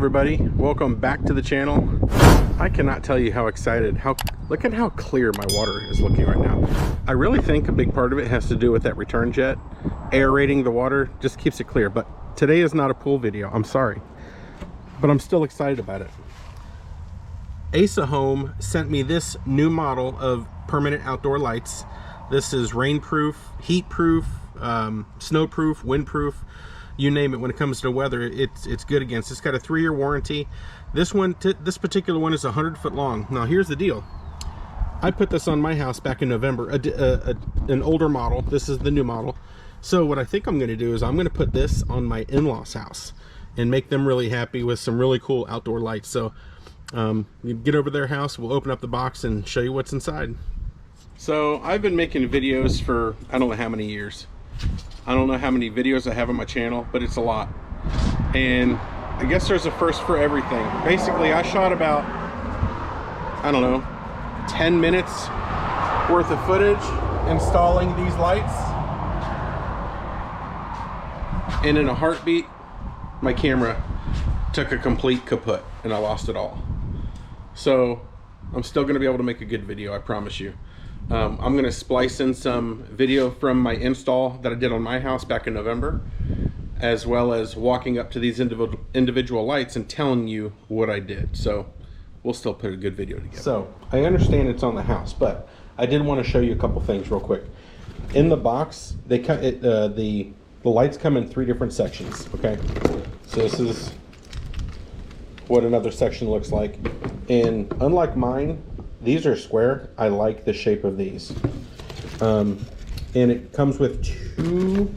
everybody, welcome back to the channel. I cannot tell you how excited, look at how clear my water is looking right now. I really think a big part of it has to do with that return jet. Aerating the water just keeps it clear, but today is not a pool video, I'm sorry. But I'm still excited about it. Asahom sent me this new model of permanent outdoor lights. This is rainproof, heatproof, snowproof, windproof. You name it. When it comes to weather, it's good against. It's got a 3-year warranty. This particular one is 100 foot long. Now here's the deal. I put this on my house back in November, an older model. This is the new model. So what I think I'm going to do is I'm going to put this on my in-laws house and make them really happy with some really cool outdoor lights. So you get over their house, we'll open up the box and show you what's inside. So I've been making videos for I don't know how many years. I don't know how many videos I have on my channel, but it's a lot. And I guess there's a first for everything. Basically, I shot about, I don't know, 10 minutes worth of footage installing these lights. And in a heartbeat, my camera took a complete kaput and I lost it all. So I'm still gonna be able to make a good video, I promise you. I'm gonna splice in some video from my install that I did on my house back in November, as well as walking up to these individual lights and telling you what I did. So we'll still put a good video together. So I understand it's on the house, but I did want to show you a couple things real quick. In the box, the lights come in 3 different sections. Okay, so this is what another section looks like, and unlike mine, these are square. I like the shape of these. And it comes with 2,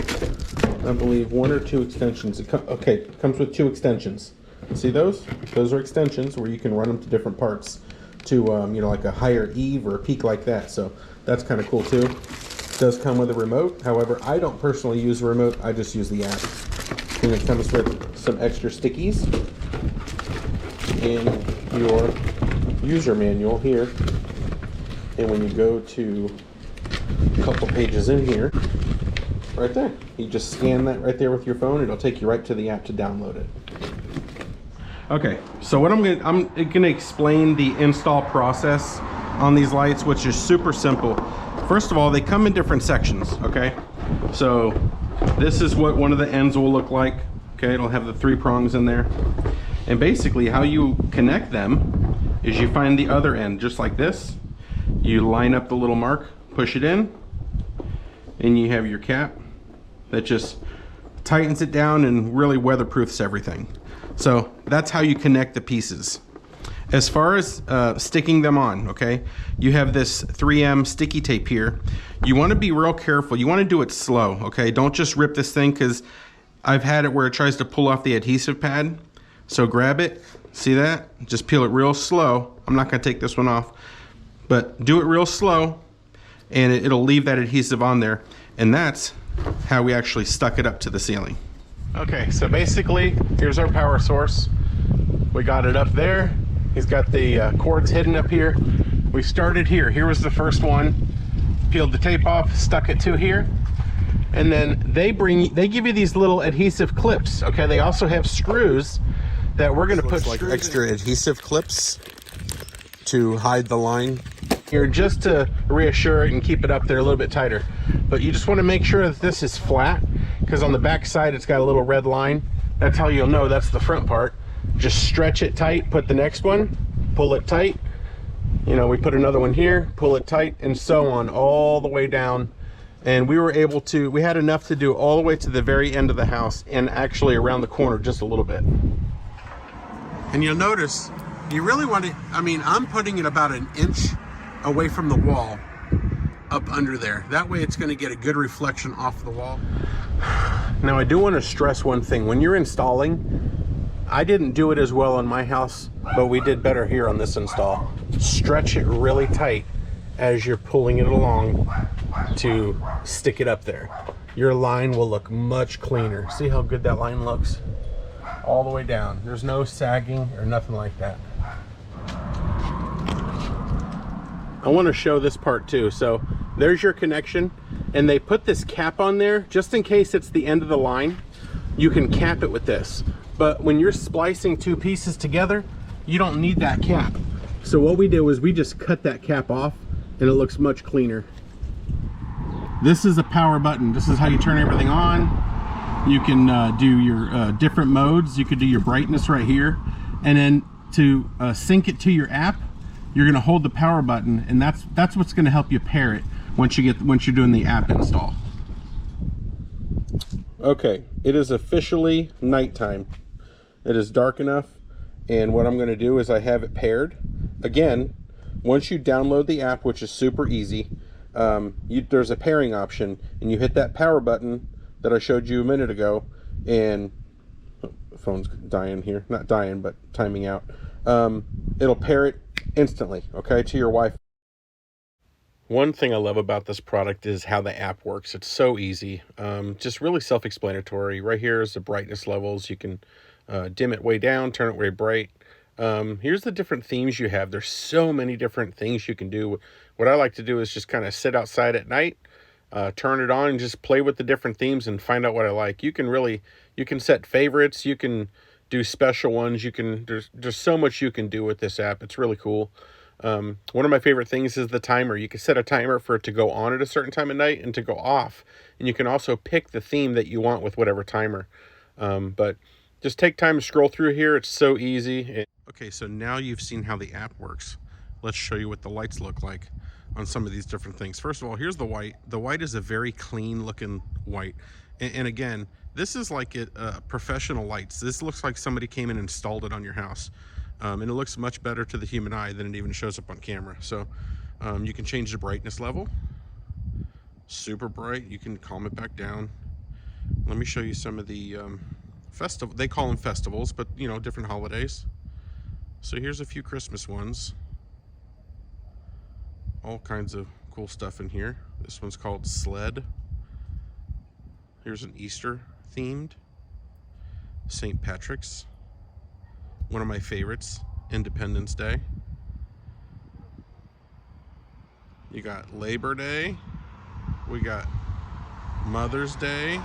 I believe 1 or 2 extensions. It comes with 2 extensions. See those? Those are extensions where you can run them to different parts to, you know, like a higher Eave or a peak like that. So that's kind of cool too. It does come with a remote. However, I don't personally use the remote. I just use the app. And it comes with some extra stickies and your user manual here, and when you go to a couple pages in here, right there, you just scan that right there with your phone. It'll take you right to the app to download it. Okay, so what I'm gonna explain the install process on these lights, which is super simple. First of all, they come in different sections. Okay, so this is what one of the ends will look like. Okay, it'll have the 3 prongs in there, and basically how you connect them is you find the other end just like this, you line up the little mark, push it in, and you have your cap that just tightens it down and really weatherproofs everything. So that's how you connect the pieces. As far as sticking them on, okay, you have this 3M sticky tape here. You want to be real careful. You want to do it slow, okay? Don't just rip this thing, because I've had it where it tries to pull off the adhesive pad. So grab it, see that? Just peel it real slow. I'm not gonna take this one off, but do it real slow and it'll leave that adhesive on there. And that's how we actually stuck it up to the ceiling. Okay, so basically, here's our power source. We got it up there. He's got the cords hidden up here. We started here. Here was the first one. Peeled the tape off, stuck it to here. And then they give you these little adhesive clips. Okay, they also have screws that we're going to put like extra adhesive clips to hide the line here, just to reassure it and keep it up there a little bit tighter. But you just want to make sure that this is flat, because on the back side it's got a little red line. That's how you'll know that's the front part. Just stretch it tight, put the next one, pull it tight. You know, we put another one here, pull it tight, and so on all the way down. And we were able to, we had enough to do all the way to the very end of the house and actually around the corner just a little bit. And you'll notice, you really want to, I mean, I'm putting it about 1 inch away from the wall up under there. That way it's going to get a good reflection off the wall. Now I do want to stress one thing. When you're installing, I didn't do it as well on my house, but we did better here on this install. Stretch it really tight as you're pulling it along to stick it up there. Your line will look much cleaner. See how good that line looks? All the way down. There's no sagging or nothing like that. I want to show this part too. So there's your connection, and they put this cap on there just in case it's the end of the line. You can cap it with this. But when you're splicing two pieces together, you don't need that cap. So what we did was we just cut that cap off, and it looks much cleaner. This is a power button. This is how you turn everything on. You can do your different modes. You could do your brightness right here, and then to sync it to your app, you're gonna hold the power button, and that's what's gonna help you pair it once you're doing the app install. Okay, it is officially nighttime. It is dark enough, and what I'm gonna do is I have it paired. Again, once you download the app, which is super easy, there's a pairing option, and you hit that power button that I showed you a minute ago, and the phone's dying here, not dying, but timing out. It'll pair it instantly, okay, to your Wi-Fi. One thing I love about this product is how the app works. It's so easy, just really self-explanatory. Right here is the brightness levels. You can dim it way down, turn it way bright. Here's the different themes you have. There's so many different things you can do. What I like to do is just kind of sit outside at night, turn it on, and just play with the different themes and find out what I like. You can set favorites, you can do special ones, there's so much you can do with this app. It's really cool. One of my favorite things is the timer. You can set a timer for it to go on at a certain time of night and to go off. And you can also pick the theme that you want with whatever timer. But just take time to scroll through here. It's so easy. Okay, so now you've seen how the app works. Let's show you what the lights look like on some of these different things. First of all, here's the white. The white is a very clean looking white. And again, this is like professional lights. This looks like somebody came and installed it on your house. And it looks much better to the human eye than it even shows up on camera. So you can change the brightness level. Super bright. You can calm it back down. Let me show you some of the they call them festivals, but you know, different holidays. So here's a few Christmas ones. All kinds of cool stuff in here. This one's called Sled. Here's an Easter themed. St. Patrick's. One of my favorites, Independence Day. You got Labor Day. We got Mother's Day.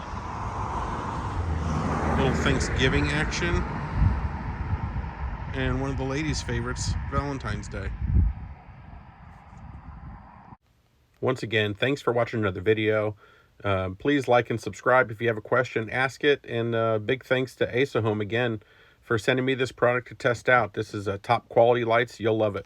Little Thanksgiving action. And one of the ladies' favorites, Valentine's Day. Once again, thanks for watching another video. Please like and subscribe. If you have a question, ask it. And big thanks to Asahom again for sending me this product to test out. This is top quality lights. You'll love it.